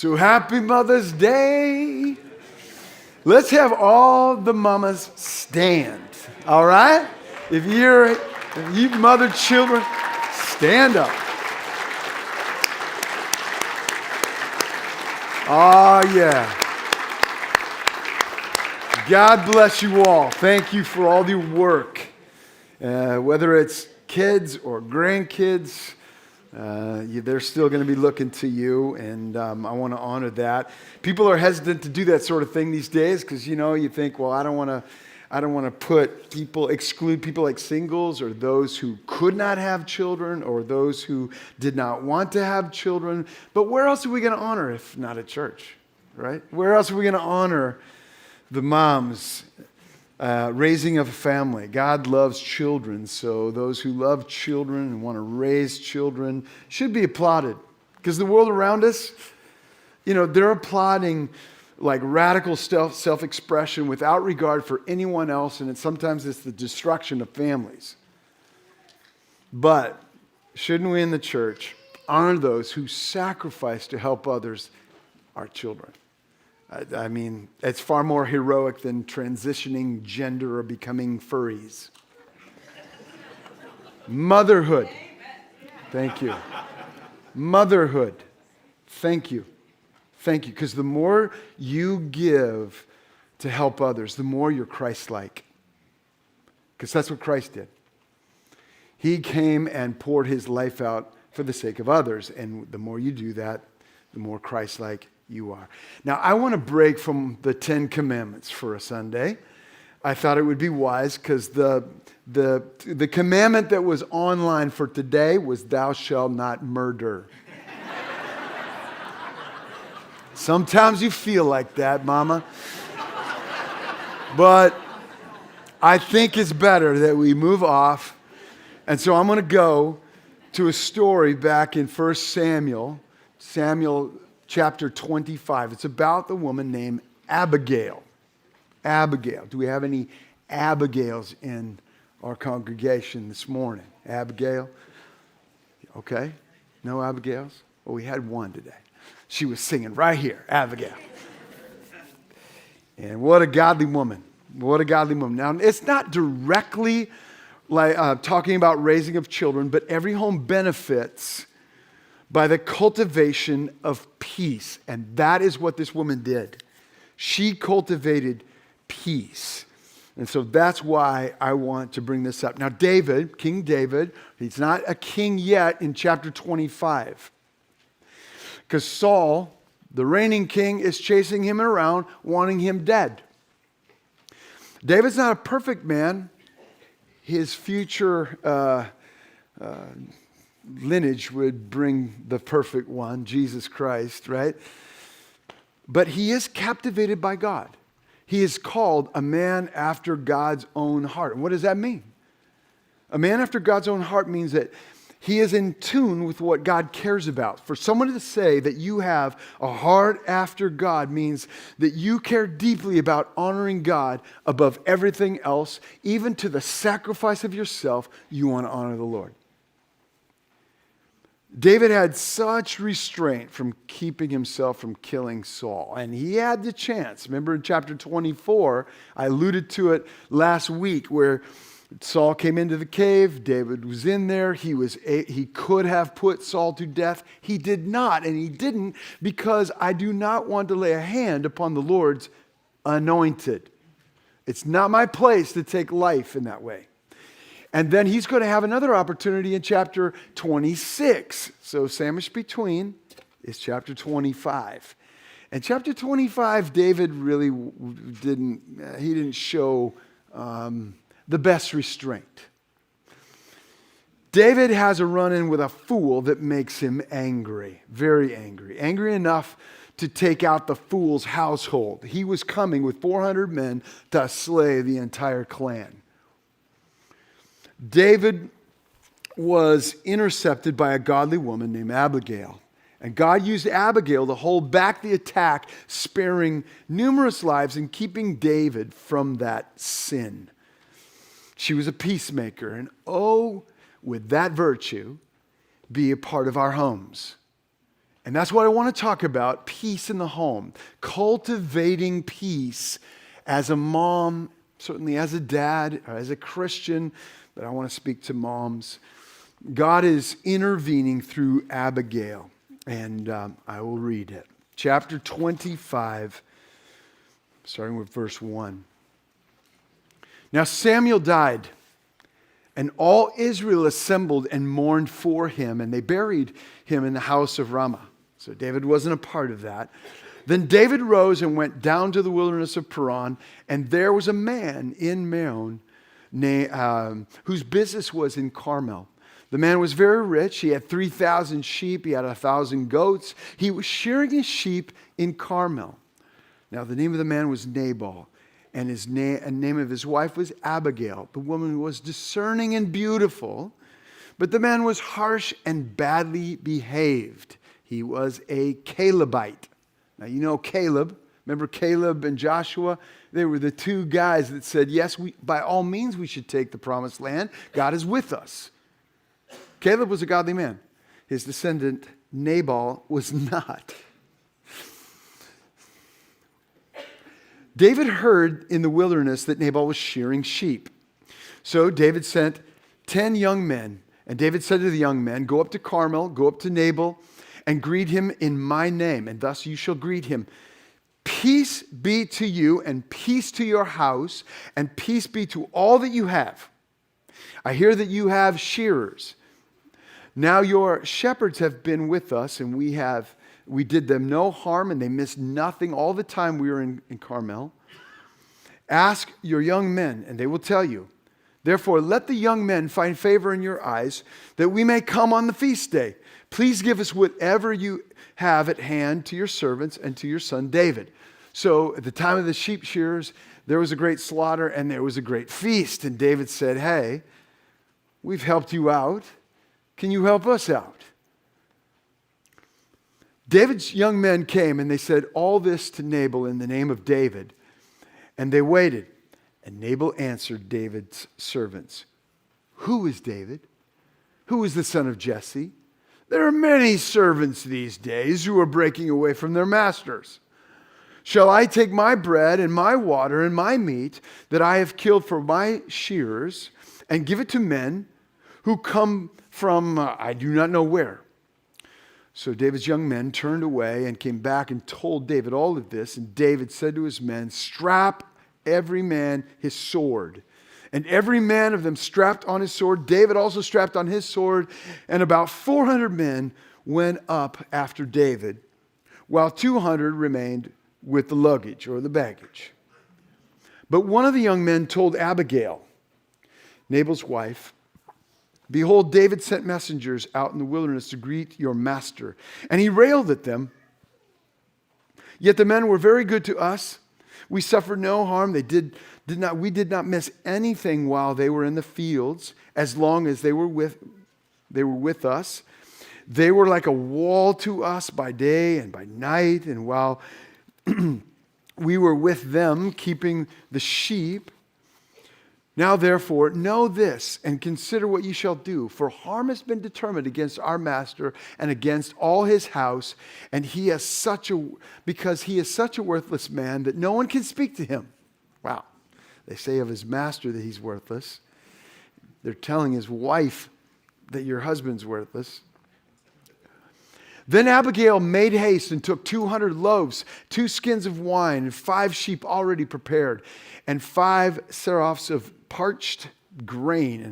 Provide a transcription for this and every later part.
So happy Mother's Day. Let's have all the mamas stand, all right? If you mothered children, stand up. Oh, yeah. God bless you all. Thank you for all your work. Whether it's kids or grandkids, they're still going to be looking to you, and I want to honor that. People are hesitant to do that sort of thing these days because, you think, well, I don't want to exclude people like singles or those who could not have children or those who did not want to have children. But where else are we going to honor if not at church, right? Where else are we going to honor the moms raising of a family? God loves children, so those who love children and want to raise children should be applauded. Because the world around us, they're applauding like radical self-expression without regard for anyone else, and sometimes it's the destruction of families. But shouldn't we in the church honor those who sacrifice to help others, our children? I mean, it's far more heroic than transitioning gender or becoming furries. Motherhood. Thank you. Motherhood. Thank you. Thank you. Because the more you give to help others, the more you're Christ-like. Because that's what Christ did. He came and poured his life out for the sake of others. And the more you do that, the more Christ-like you are. Now, I want to break from the 10 Commandments for a Sunday. I thought it would be wise because the commandment that was online for today was thou shalt not murder. Sometimes you feel like that, mama. But I think it's better that we move off. And so I'm going to go to a story back in 1 Samuel chapter 25. It's about the woman named Abigail. Abigail. Do we have any Abigails in our congregation this morning? Abigail? Okay. No Abigails? Well, we had one today. She was singing right here, Abigail. And what a godly woman. What a godly woman. Now, it's not directly like talking about raising of children, but every home benefits by the cultivation of peace. And that is what this woman did. She cultivated peace. And so that's why I want to bring this up. Now, David, King David, he's not a king yet in chapter 25. Because Saul, the reigning king, is chasing him around, wanting him dead. David's not a perfect man. His future lineage would bring the perfect one, Jesus Christ, right? But he is captivated by God. He is called a man after God's own heart. And what does that mean? A man after God's own heart means that he is in tune with what God cares about. For someone to say that you have a heart after God means that you care deeply about honoring God above everything else, even to the sacrifice of yourself. You want to honor the Lord. David had such restraint from keeping himself from killing Saul. And he had the chance. Remember in chapter 24, I alluded to it last week, where Saul came into the cave. David was in there. He could have put Saul to death. He did not, and he didn't, because I do not want to lay a hand upon the Lord's anointed. It's not my place to take life in that way. And then he's going to have another opportunity in chapter 26. So sandwiched between is chapter 25. And chapter 25, David really didn't show the best restraint. David has a run-in with a fool that makes him angry, very angry. Angry enough to take out the fool's household. He was coming with 400 men to slay the entire clan. David was intercepted by a godly woman named Abigail. And God used Abigail to hold back the attack, sparing numerous lives and keeping David from that sin. She was a peacemaker. And would that virtue be a part of our homes And that's what I want to talk about, peace in the home. Cultivating peace as a mom, certainly as a dad, or as a Christian, but I want to speak to moms. God is intervening through Abigail, and I will read it. Chapter 25, starting with verse 1. Now Samuel died, and all Israel assembled and mourned for him, and they buried him in the house of Ramah. So David wasn't a part of that. Then David rose and went down to the wilderness of Paran, and there was a man in Maon whose business was in Carmel. The man was very rich. He had 3,000 sheep. He had 1,000 goats. He was shearing his sheep in Carmel. Now the name of the man was Nabal, and the name of his wife was Abigail. The woman was discerning and beautiful, but the man was harsh and badly behaved. He was a Calebite. Now, you know Caleb. Remember Caleb and Joshua? They were the two guys that said, yes, by all means we should take the promised land. God is with us. Caleb was a godly man. His descendant, Nabal, was not. David heard in the wilderness that Nabal was shearing sheep. So David sent 10 young men. And David said to the young men, go up to Carmel, go up to Nabal, and greet him in my name, and thus you shall greet him. Peace be to you, and peace to your house, and peace be to all that you have. I hear that you have shearers. Now your shepherds have been with us, and we did them no harm, and they missed nothing all the time we were in Carmel. Ask your young men, and they will tell you. Therefore, let the young men find favor in your eyes, that we may come on the feast day. Please give us whatever you have at hand to your servants and to your son David. So at the time of the sheep shearers, there was a great slaughter and there was a great feast. And David said, hey, we've helped you out. Can you help us out? David's young men came and they said all this to Nabal in the name of David. And they waited. And Nabal answered David's servants, who is David? Who is the son of Jesse? There are many servants these days who are breaking away from their masters. Shall I take my bread and my water and my meat that I have killed for my shearers and give it to men who come from I do not know where? So David's young men turned away and came back and told David all of this. And David said to his men, strap every man his sword. And every man of them strapped on his sword. David also strapped on his sword. And about 400 men went up after David, while 200 remained with the luggage or the baggage. But one of the young men told Abigail, Nabal's wife, behold, David sent messengers out in the wilderness to greet your master. And he railed at them. Yet the men were very good to us. We suffered no harm. We did not miss anything while they were in the fields, as long as they were with us. They were like a wall to us by day and by night. And while we were with them, keeping the sheep. Now, therefore, know this and consider what you shall do. For harm has been determined against our master and against all his house. And because he is such a worthless man that no one can speak to him. Wow. They say of his master that he's worthless. They're telling his wife that your husband's worthless. Then Abigail made haste and took 200 loaves, 2 skins of wine, and 5 sheep already prepared, and 5 seraphs of parched grain,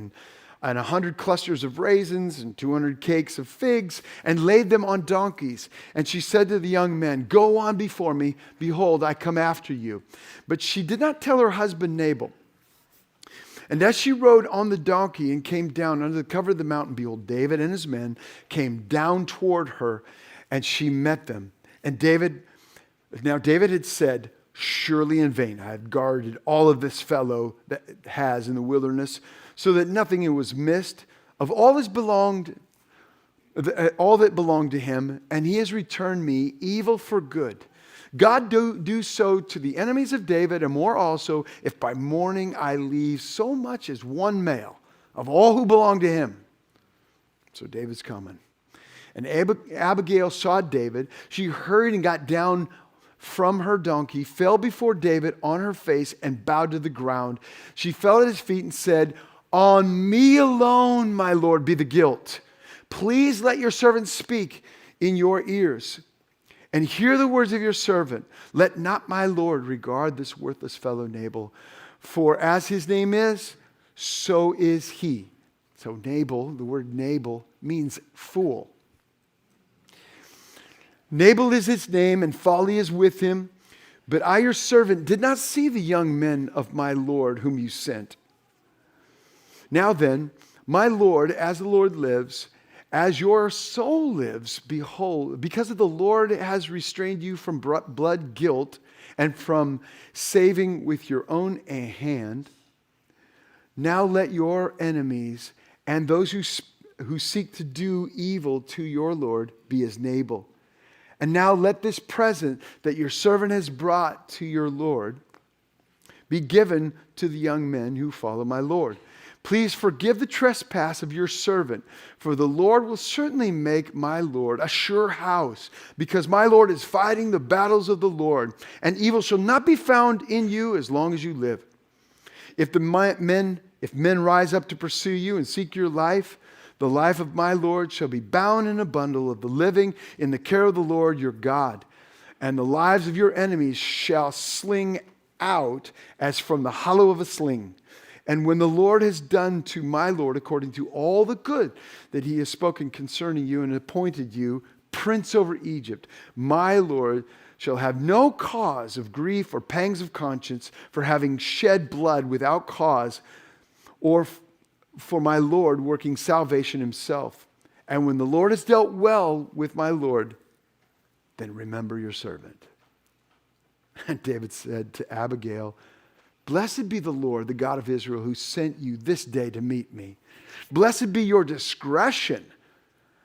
and 100 clusters of raisins, and 200 cakes of figs, and laid them on donkeys. And she said to the young men, go on before me. Behold, I come after you. But she did not tell her husband Nabal. And as she rode on the donkey and came down under the cover of the mountain, behold, David and his men came down toward her, and she met them. And David had said, surely in vain I have guarded all of this fellow that has in the wilderness, so that nothing was missed of all that belonged to him, and he has returned me evil for good. God do so to the enemies of David, and more also, if by morning I leave so much as one male of all who belong to him. So David's coming. And Abigail saw David. She hurried and got down from her donkey, fell before David on her face, and bowed to the ground. She fell at his feet and said, "On me alone, my Lord, be the guilt. Please let your servant speak in your ears, and hear the words of your servant. Let not my Lord regard this worthless fellow Nabal, for as his name is, so is he." So Nabal, the word Nabal, means fool. Nabal is his name, and folly is with him. But I, your servant, did not see the young men of my Lord whom you sent. Now then, my Lord, as the Lord lives, as your soul lives, behold, because of the Lord has restrained you from blood guilt and from saving with your own hand, now let your enemies and those who seek to do evil to your Lord be as Nabal. And now let this present that your servant has brought to your Lord be given to the young men who follow my Lord. Please forgive the trespass of your servant, for the Lord will certainly make my Lord a sure house, because my Lord is fighting the battles of the Lord, and evil shall not be found in you as long as you live. If men rise up to pursue you and seek your life, the life of my Lord shall be bound in a bundle of the living in the care of the Lord your God. And the lives of your enemies shall sling out as from the hollow of a sling. And when the Lord has done to my Lord according to all the good that he has spoken concerning you and appointed you prince over Egypt, my Lord shall have no cause of grief or pangs of conscience for having shed blood without cause, or for my Lord working salvation himself. And when the Lord has dealt well with my Lord, then remember your servant." And David said to Abigail, "Blessed be the Lord, the God of Israel, who sent you this day to meet me. Blessed be your discretion.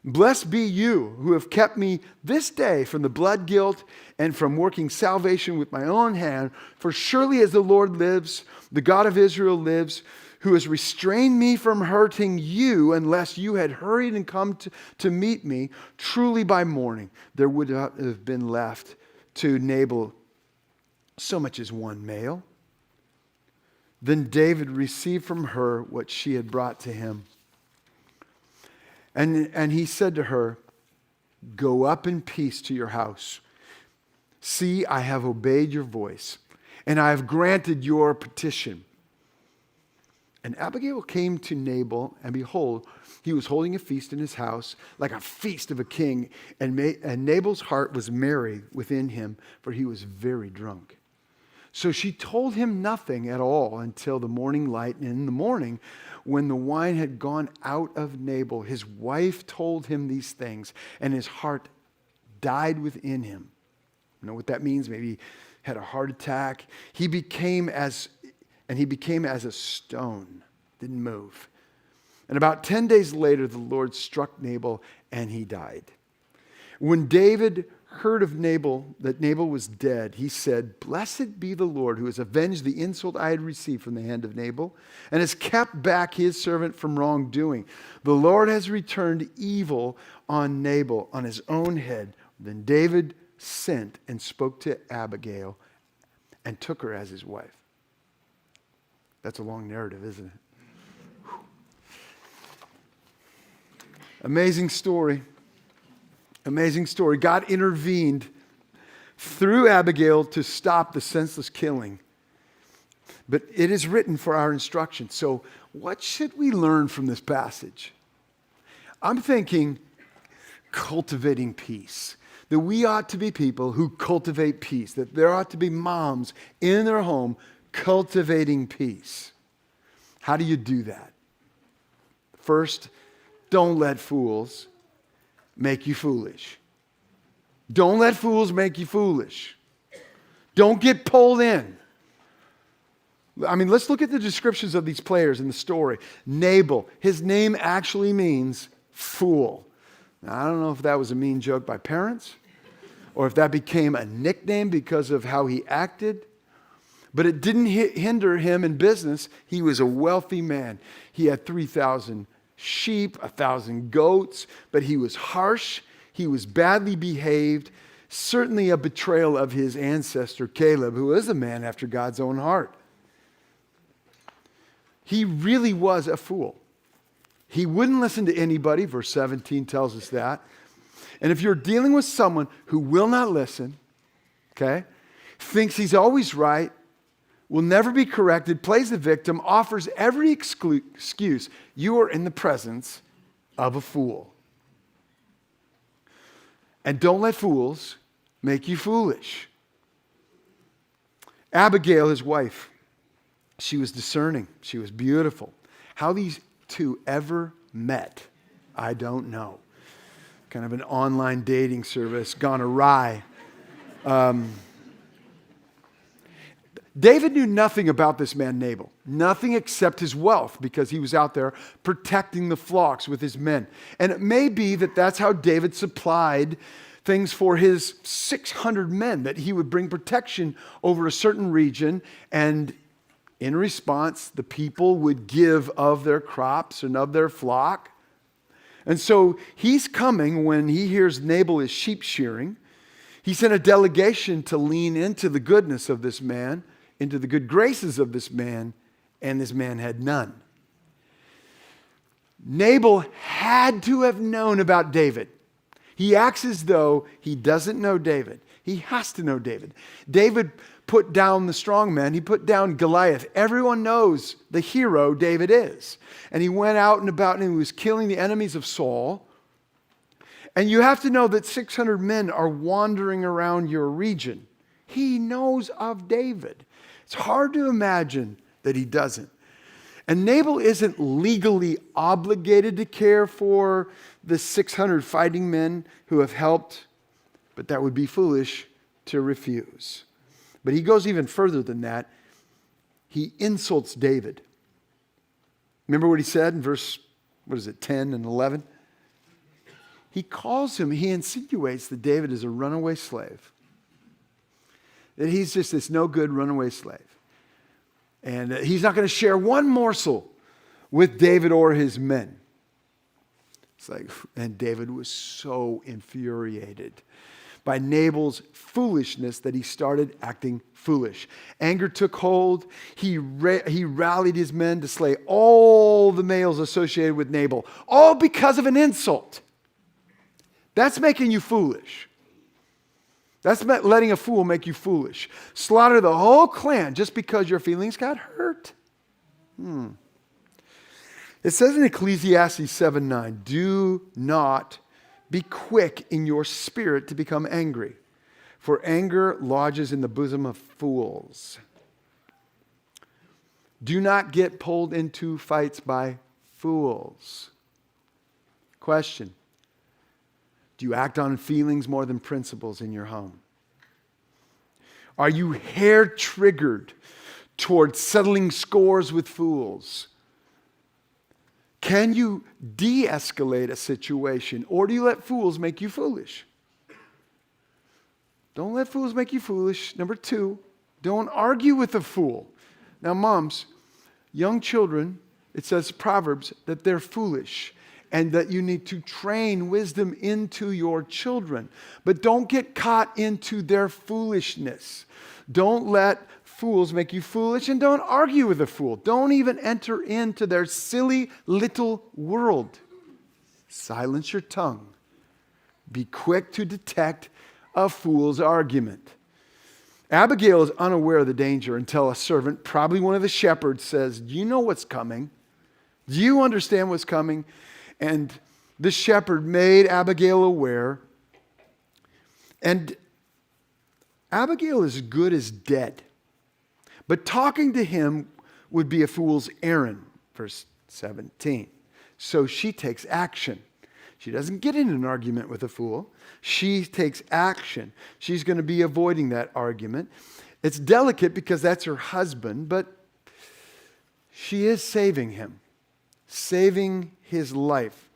Blessed be you who have kept me this day from the blood guilt and from working salvation with my own hand. For surely as the Lord lives, the God of Israel lives, who has restrained me from hurting you, unless you had hurried and come to meet me, truly by morning there would not have been left to Nabal so much as one male." Then David received from her what she had brought to him. And he said to her, "Go up in peace to your house. See, I have obeyed your voice, and I have granted your petition." And Abigail came to Nabal, and behold, he was holding a feast in his house, like a feast of a king. And Nabal's heart was merry within him, for he was very drunk. So she told him nothing at all until the morning light. And in the morning, when the wine had gone out of Nabal, his wife told him these things, and his heart died within him. You know what that means? Maybe he had a heart attack. He became as a stone, didn't move. And about 10 days later, the Lord struck Nabal, and he died. When David heard of that Nabal was dead, he said, "Blessed be the Lord who has avenged the insult I had received from the hand of Nabal and has kept back his servant from wrongdoing. The Lord has returned evil on Nabal on his own head." Then David sent and spoke to Abigail and took her as his wife. That's a long narrative, isn't it? Whew. Amazing story. Amazing story. God intervened through Abigail to stop the senseless killing. But it is written for our instruction. So what should we learn from this passage? I'm thinking cultivating peace. That we ought to be people who cultivate peace. That there ought to be moms in their home cultivating peace. How do you do that? First, don't let fools make you foolish. Don't let fools make you foolish. Don't get pulled in. I mean, let's look at the descriptions of these players in the story. Nabal, his name actually means fool. Now, I don't know if that was a mean joke by parents or if that became a nickname because of how he acted. But it didn't hinder him in business. He was a wealthy man. He had 3,000 sheep, 1,000 goats, but he was harsh, he was badly behaved, certainly a betrayal of his ancestor Caleb, who is a man after God's own heart. He really was a fool. He wouldn't listen to anybody, verse 17 tells us that. And if you're dealing with someone who will not listen, okay, thinks he's always right, will never be corrected, plays the victim, offers every excuse, you are in the presence of a fool. And don't let fools make you foolish. Abigail, his wife, she was discerning. She was beautiful. How these two ever met, I don't know. Kind of an online dating service gone awry. David knew nothing about this man Nabal, nothing except his wealth, because he was out there protecting the flocks with his men. And it may be that that's how David supplied things for his 600 men, that he would bring protection over a certain region, and in response, the people would give of their crops and of their flock. And so he's coming when he hears Nabal is sheep shearing. He sent a delegation to lean into the goodness of this man, into the good graces of this man, and this man had none. Nabal had to have known about David. He acts as though he doesn't know David. He has to know David. David put down the strong man. He put down Goliath. Everyone knows the hero David is. And he went out and about and he was killing the enemies of Saul. And you have to know that 600 men are wandering around your region. He knows of David. It's hard to imagine that he doesn't. And Nabal isn't legally obligated to care for the 600 fighting men who have helped, but that would be foolish to refuse. But he goes even further than that. He insults David. Remember what he said in verse, 10 and 11? He calls him, he insinuates that David is a runaway slave. That he's just this no good runaway slave. And he's not going to share one morsel with David or his men. It's like, and David was so infuriated by Nabal's foolishness that he started acting foolish. Anger took hold. He rallied his men to slay all the males associated with Nabal, all because of an insult. That's making you foolish. That's letting a fool make you foolish. Slaughter the whole clan just because your feelings got hurt. It says in Ecclesiastes 7:9, do not be quick in your spirit to become angry, for anger lodges in the bosom of fools. Do not get pulled into fights by fools. Question. Do you act on feelings more than principles in your home? Are you hair-triggered toward settling scores with fools? Can you de-escalate a situation, or do you let fools make you foolish? Don't let fools make you foolish. Number 2, don't argue with a fool. Now, moms, young children, it says Proverbs that they're foolish, and that you need to train wisdom into your children. But don't get caught into their foolishness. Don't let fools make you foolish, and don't argue with a fool. Don't even enter into their silly little world. Silence your tongue. Be quick to detect a fool's argument. Abigail is unaware of the danger until a servant, probably one of the shepherds, says, do you know what's coming? Do you understand what's coming? And the shepherd made Abigail aware. And Abigail is good as dead. But talking to him would be a fool's errand, verse 17. So she takes action. She doesn't get in an argument with a fool. She takes action. She's going to be avoiding that argument. It's delicate because that's her husband, but she is saving him. Saving his life.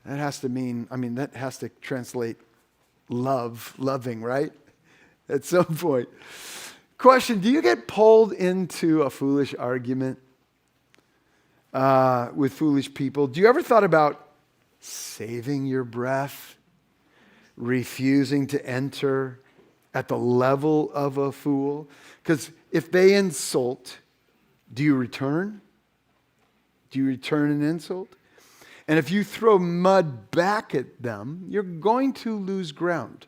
That has to mean, that has to translate loving, right? At some point. Question, do you get pulled into a foolish argument? with foolish people. Do you ever thought about saving your breath, refusing to enter at the level of a fool? Because if they insult, do you return? Do you return an insult? And if you throw mud back at them, you're going to lose ground,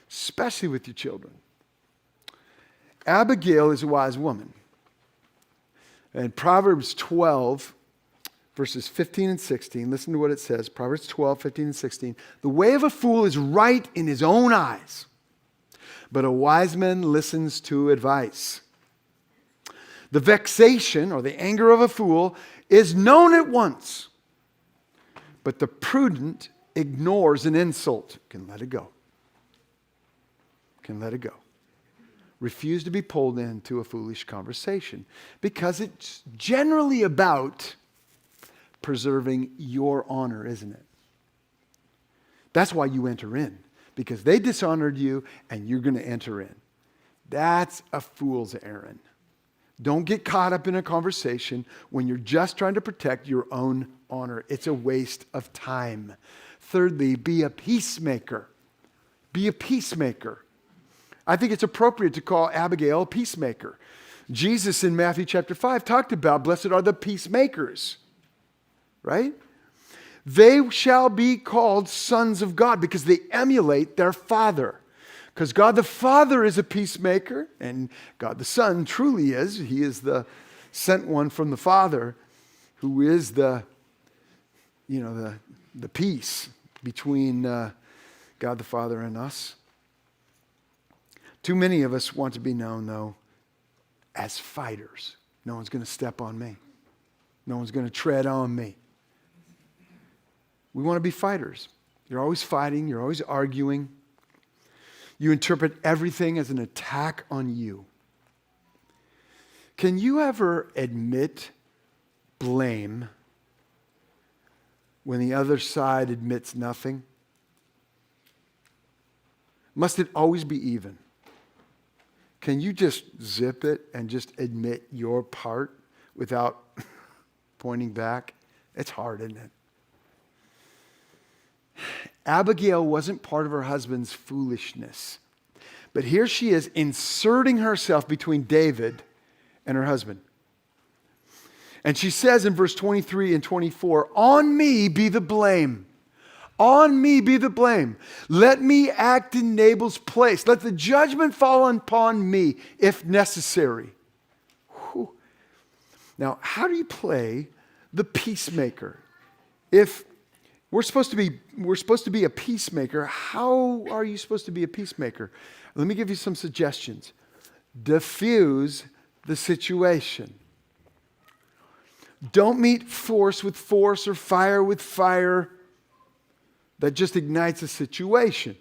especially with your children. Abigail is a wise woman. And Proverbs 12, verses 15 and 16, listen to what it says. Proverbs 12, 15 and 16. The way of a fool is right in his own eyes, but a wise man listens to advice. The vexation or the anger of a fool is known at once, but the prudent ignores an insult. Can let it go. Can let it go. Refuse to be pulled into a foolish conversation because it's generally about preserving your honor, isn't it? That's why you enter in, because they dishonored you and you're going to enter in. That's a fool's errand. Don't get caught up in a conversation when you're just trying to protect your own honor. It's a waste of time. Thirdly, be a peacemaker. Be a peacemaker. I think it's appropriate to call Abigail a peacemaker. Jesus in Matthew chapter 5 talked about blessed are the peacemakers, right? They shall be called sons of God because they emulate their Father. Because God the Father is a peacemaker, and God the Son truly is. He is the sent one from the Father, who is the peace between God the Father and us. Too many of us want to be known, though, as fighters. No one's going to step on me. No one's going to tread on me. We want to be fighters. You're always fighting. You're always arguing. You interpret everything as an attack on you. Can you ever admit blame when the other side admits nothing? Must it always be even? Can you just zip it and just admit your part without pointing back? It's hard, isn't it? Abigail wasn't part of her husband's foolishness. But here she is inserting herself between David and her husband. And she says in verse 23 and 24, on me be the blame. On me be the blame. Let me act in Nabal's place. Let the judgment fall upon me if necessary. Whew. Now, how do you play the peacemaker? If we're supposed to be a peacemaker, how are you supposed to be a peacemaker? Let me give you some suggestions. Diffuse the situation. Don't meet force with force or fire with fire. That just ignites a situation.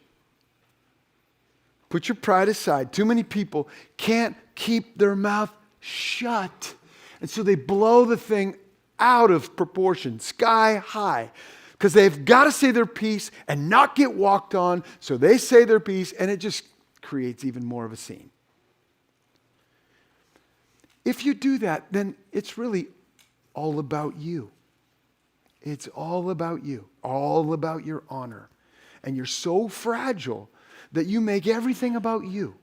Put your pride aside. Too many people can't keep their mouth shut. And so they blow the thing out of proportion, sky high. Because they've got to say their piece and not get walked on. So they say their piece and it just creates even more of a scene. If you do that, then it's really all about you. It's all about you, all about your honor. And you're so fragile that you make everything about you.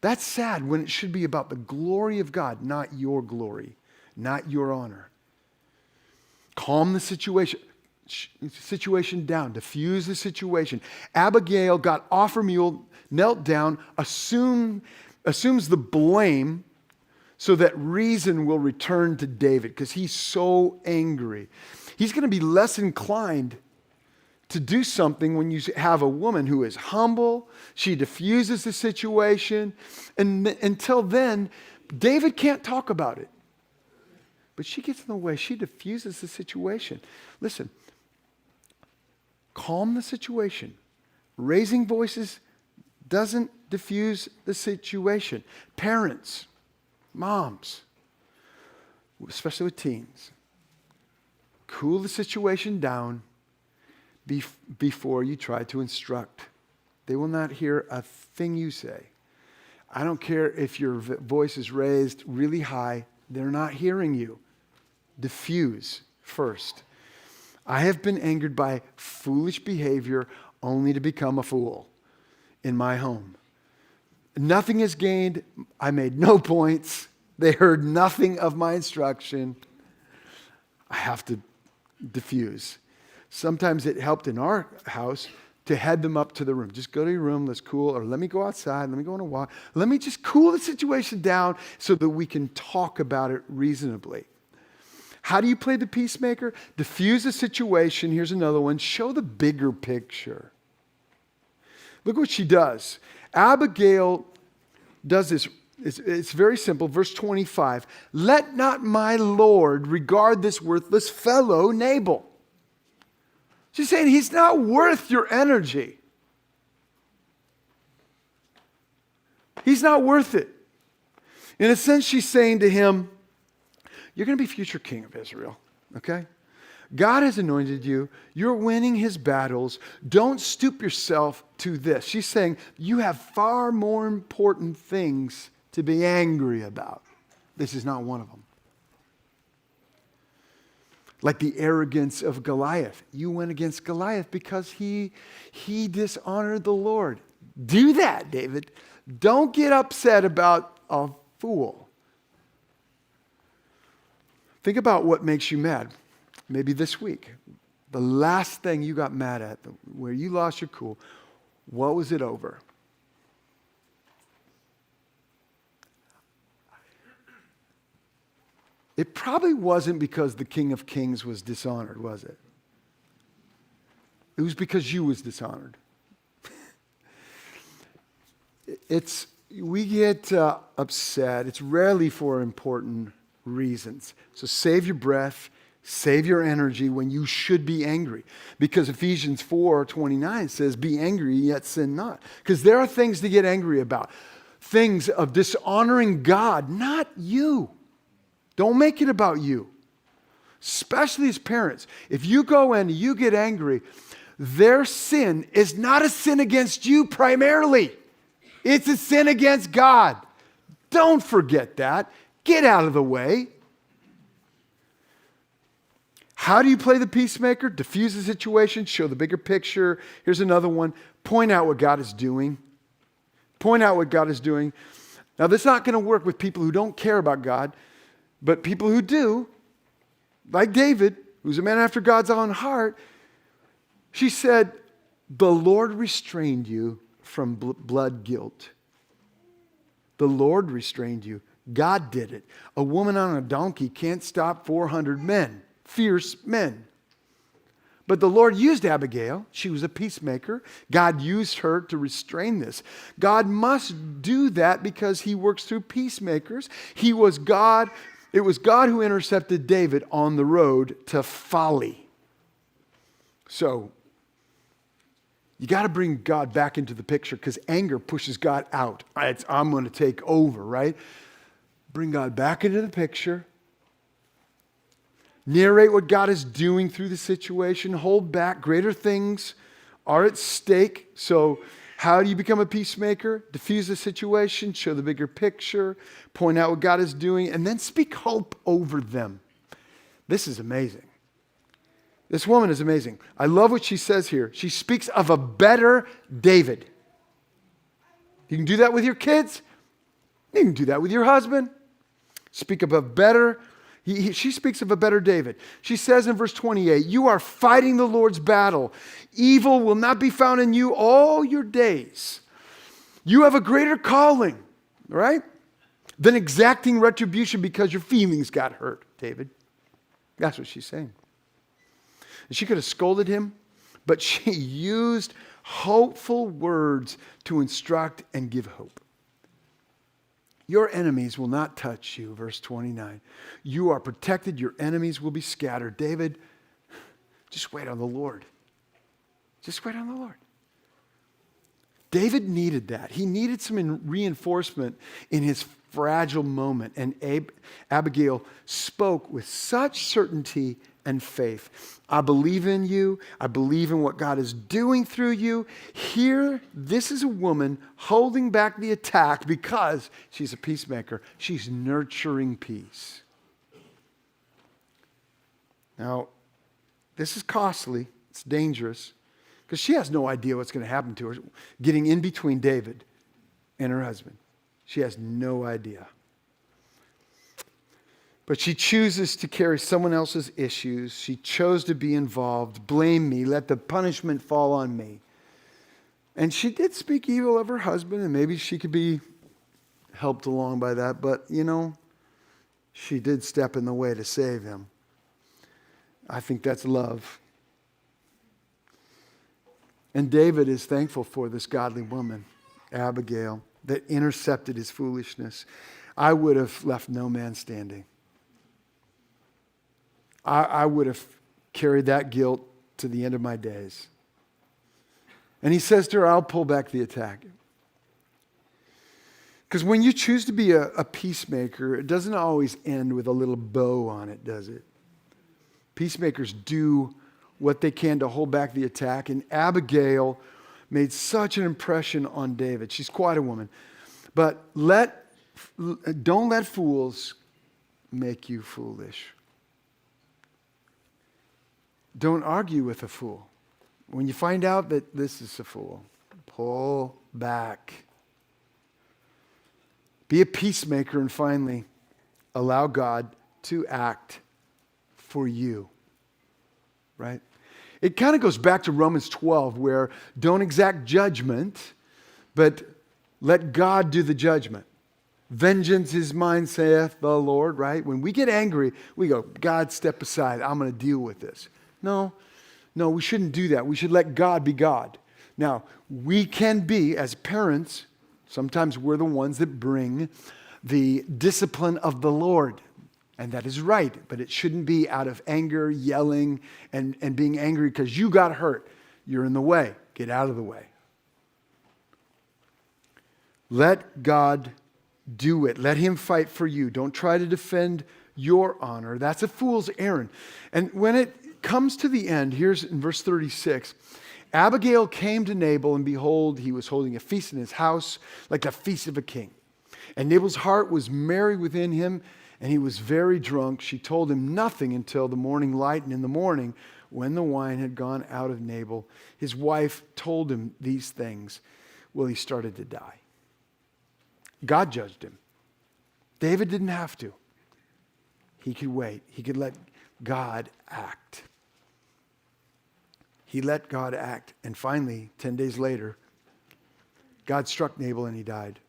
That's sad when it should be about the glory of God, not your glory, not your honor. Calm the situation down, diffuse the situation. Abigail got off her mule, knelt down, assumes the blame so that reason will return to David because he's so angry. He's going to be less inclined to do something when you have a woman who is humble. She diffuses the situation. And until then, David can't talk about it. But she gets in the way. She diffuses the situation. Listen, calm the situation. Raising voices doesn't diffuse the situation. Parents, moms, especially with teens, cool the situation down before you try to instruct. They will not hear a thing you say. I don't care if your voice is raised really high. They're not hearing you. Diffuse first. I have been angered by foolish behavior only to become a fool in my home. Nothing is gained. I made no points. They heard nothing of my instruction. I have to diffuse. Sometimes it helped in our house to head them up to the room. Just go to your room, let's cool, or let me go outside, let me go on a walk. Let me just cool the situation down so that we can talk about it reasonably. How do you play the peacemaker? Diffuse the situation. Here's another one. Show the bigger picture. Look what she does. Abigail does this. It's very simple. Verse 25. Let not my Lord regard this worthless fellow, Nabal. She's saying he's not worth your energy. He's not worth it. In a sense, she's saying to him, you're going to be future king of Israel, okay? God has anointed you. You're winning his battles. Don't stoop yourself to this. She's saying you have far more important things to be angry about. This is not one of them. Like the arrogance of Goliath. You went against Goliath because he dishonored the Lord. Do that, David. Don't get upset about a fool. Think about what makes you mad. Maybe this week. The last thing you got mad at, where you lost your cool, what was it over? It probably wasn't because the King of Kings was dishonored, was it? It was because you was dishonored. We get upset. It's rarely for important reasons. So save your breath, save your energy when you should be angry. Because Ephesians 4:29 says, be angry, yet sin not. Because there are things to get angry about. Things of dishonoring God, not you. Don't make it about you. Especially as parents. If you go in and you get angry, their sin is not a sin against you primarily. It's a sin against God. Don't forget that. Get out of the way. How do you play the peacemaker? Diffuse the situation, show the bigger picture. Here's another one. Point out what God is doing. Point out what God is doing. Now, this is not going to work with people who don't care about God, but people who do, like David, who's a man after God's own heart. She said, the Lord restrained you from blood guilt. The Lord restrained you. God did it. A woman on a donkey can't stop 400 men, fierce men. But the Lord used Abigail. She was a peacemaker. God used her to restrain this. God must do that because he works through peacemakers. It was God who intercepted David on the road to folly. So, you got to bring God back into the picture because anger pushes God out. I'm going to take over, right? Bring God back into the picture. Narrate what God is doing through the situation. Hold back. Greater things are at stake. So how do you become a peacemaker? Diffuse the situation. Show the bigger picture. Point out what God is doing. And then speak hope over them. This is amazing. This woman is amazing. I love what she says here. She speaks of a better David. You can do that with your kids. You can do that with your husband. Speak of a better She speaks of a better David. She says in verse 28, you are fighting the Lord's battle. Evil will not be found in you all your days. You have a greater calling, right? Than exacting retribution because your feelings got hurt, David. That's what she's saying. And she could have scolded him, but she used hopeful words to instruct and give hope. Your enemies will not touch you, verse 29. You are protected, your enemies will be scattered. David, just wait on the Lord. Just wait on the Lord. David needed that. He needed some reinforcement in his fragile moment. And Abigail spoke with such certainty and faith. I believe in you. I believe in what God is doing through you. Here, this is a woman holding back the attack because she's a peacemaker. She's nurturing peace. Now, this is costly. It's dangerous because she has no idea what's going to happen to her getting in between David and her husband. She has no idea. But she chooses to carry someone else's issues. She chose to be involved. Blame me. Let the punishment fall on me. And she did speak evil of her husband, and maybe she could be helped along by that. But, she did step in the way to save him. I think that's love. And David is thankful for this godly woman, Abigail, that intercepted his foolishness. I would have left no man standing. I would have carried that guilt to the end of my days. And he says to her, I'll pull back the attack. Because when you choose to be a peacemaker, it doesn't always end with a little bow on it, does it? Peacemakers do what they can to hold back the attack. And Abigail made such an impression on David. She's quite a woman. But don't let fools make you foolish. Don't argue with a fool. When you find out that this is a fool, pull back. Be a peacemaker, and finally, allow God to act for you. Right? It kind of goes back to Romans 12, where don't exact judgment, but let God do the judgment. Vengeance is mine, saith the Lord, right? When we get angry, we go, God, step aside. I'm going to deal with this. No, we shouldn't do that. We should let God be God. Now, we can be, as parents, sometimes we're the ones that bring the discipline of the Lord. And that is right, but it shouldn't be out of anger, yelling, and being angry because you got hurt. You're in the way. Get out of the way. Let God do it. Let him fight for you. Don't try to defend your honor. That's a fool's errand. And when it comes to the end, here's in verse 36, Abigail came to Nabal, and behold, he was holding a feast in his house, like the feast of a king. And Nabal's heart was merry within him, and he was very drunk. She told him nothing until the morning light, and in the morning, when the wine had gone out of Nabal, his wife told him these things. Well, he started to die. God judged him. David didn't have to. He could wait. He could let God act. He let God act. And finally, 10 days later, God struck Nabal and he died.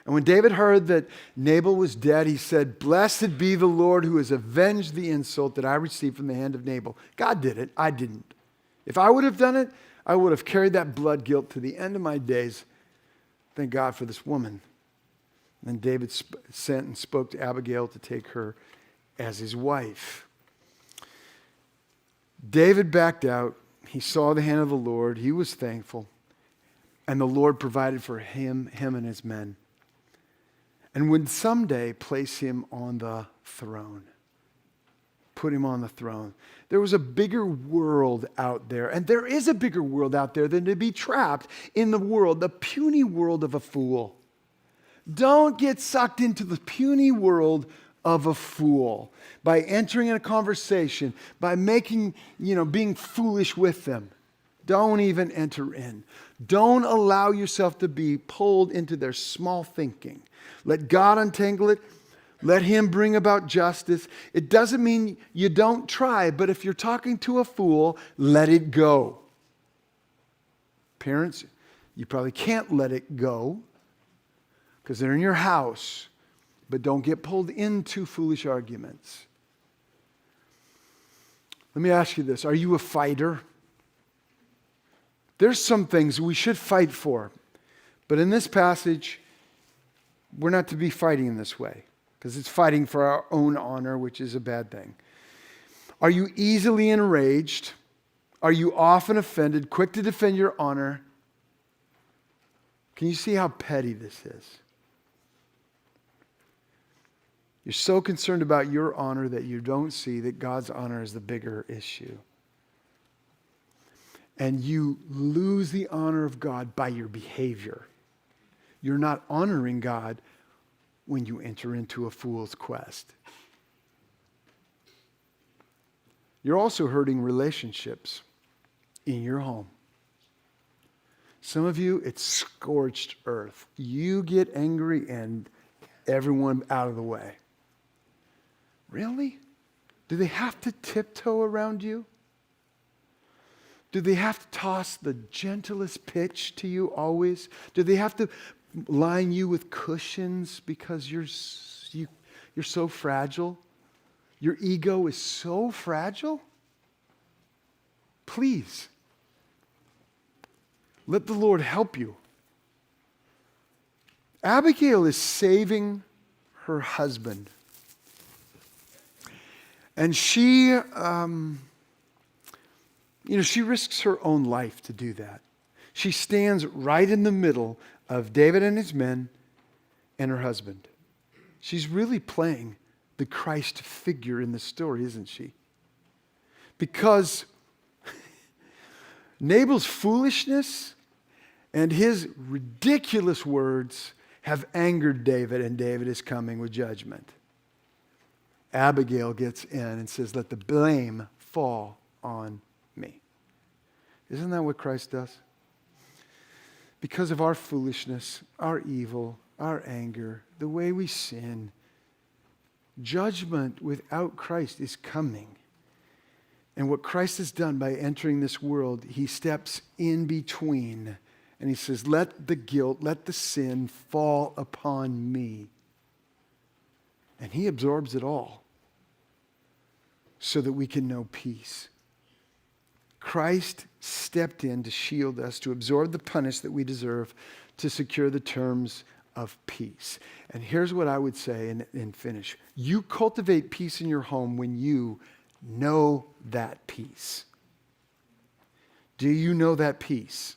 And when David heard that Nabal was dead, he said, "Blessed be the Lord who has avenged the insult that I received from the hand of Nabal." God did it. I didn't. If I would have done it, I would have carried that blood guilt to the end of my days. Thank God for this woman. And David sent and spoke to Abigail to take her as his wife. David backed out. He saw the hand of the Lord. He was thankful. And the Lord provided for him and his men, and would someday place him on the throne. Put him on the throne. There was a bigger world out there, and there is a bigger world out there than to be trapped in the world, the puny world of a fool. Don't get sucked into the puny world of a fool by entering in a conversation, by being foolish with them. Don't even enter in. Don't allow yourself to be pulled into their small thinking. Let God untangle it. Let him bring about justice. It doesn't mean you don't try, but if you're talking to a fool, let it go. Parents, you probably can't let it go because they're in your house, but don't get pulled into foolish arguments. Let me ask you this. Are you a fighter? There's some things we should fight for, but in this passage, we're not to be fighting in this way because it's fighting for our own honor, which is a bad thing. Are you easily enraged? Are you often offended, quick to defend your honor? Can you see how petty this is? You're so concerned about your honor that you don't see that God's honor is the bigger issue. And you lose the honor of God by your behavior. You're not honoring God when you enter into a fool's quest. You're also hurting relationships in your home. Some of you, it's scorched earth. You get angry and everyone out of the way. Really? Do they have to tiptoe around you? Do they have to toss the gentlest pitch to you always? Do they have to line you with cushions because you're so fragile? Your ego is so fragile? Please, let the Lord help you. Abigail is saving her husband. And she risks her own life to do that. She stands right in the middle of David and his men and her husband. She's really playing the Christ figure in the story, isn't she? Because Nabal's foolishness and his ridiculous words have angered David, and David is coming with judgment. Abigail gets in and says, let the blame fall on me. Isn't that what Christ does? Because of our foolishness, our evil, our anger, the way we sin, judgment without Christ is coming. And what Christ has done by entering this world, he steps in between and he says, let the guilt, let the sin fall upon me. And he absorbs it all so that we can know peace. Christ stepped in to shield us, to absorb the punishment that we deserve, to secure the terms of peace. And here's what I would say and finish. You cultivate peace in your home when you know that peace. Do you know that peace?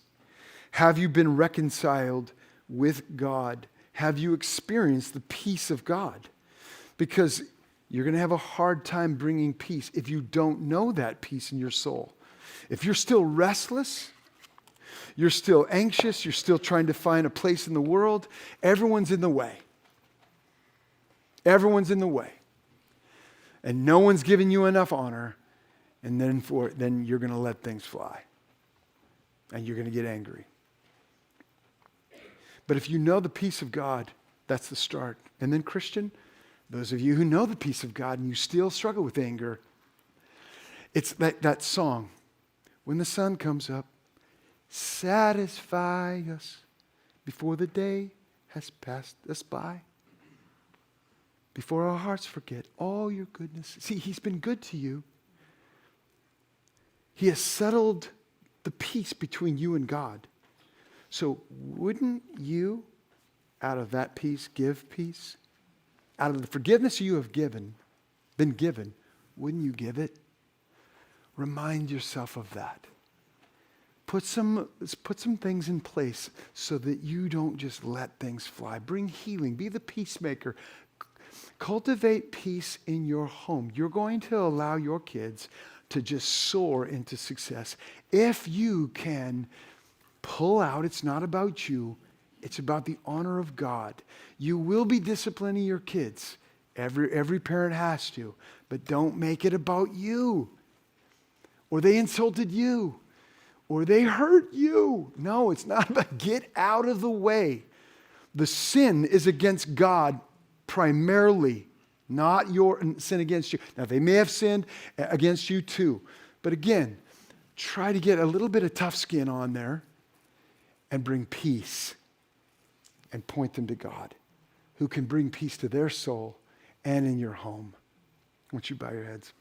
Have you been reconciled with God? Have you experienced the peace of God? Because you're going to have a hard time bringing peace if you don't know that peace in your soul. If you're still restless, you're still anxious, you're still trying to find a place in the world, everyone's in the way. Everyone's in the way. And no one's giving you enough honor, and then you're going to let things fly. And you're going to get angry. But if you know the peace of God, that's the start. And then Christian, those of you who know the peace of God and you still struggle with anger, it's that song, when the sun comes up, satisfy us before the day has passed us by. Before our hearts forget all your goodness. See, he's been good to you. He has settled the peace between you and God. So wouldn't you, out of that peace, give peace? Out of the forgiveness you have been given, wouldn't you give it? Remind yourself of that. Put some things in place so that you don't just let things fly. Bring healing. Be the peacemaker. Cultivate peace in your home. You're going to allow your kids to just soar into success. If you can pull out, it's not about you, it's about the honor of God. You will be disciplining your kids. Every parent has to. But don't make it about you. Or they insulted you. Or they hurt you. No, it's not about, get out of the way. The sin is against God primarily, not your sin against you. Now, they may have sinned against you too. But again, try to get a little bit of tough skin on there and bring peace and point them to God, who can bring peace to their soul and in your home. Won't you bow your heads?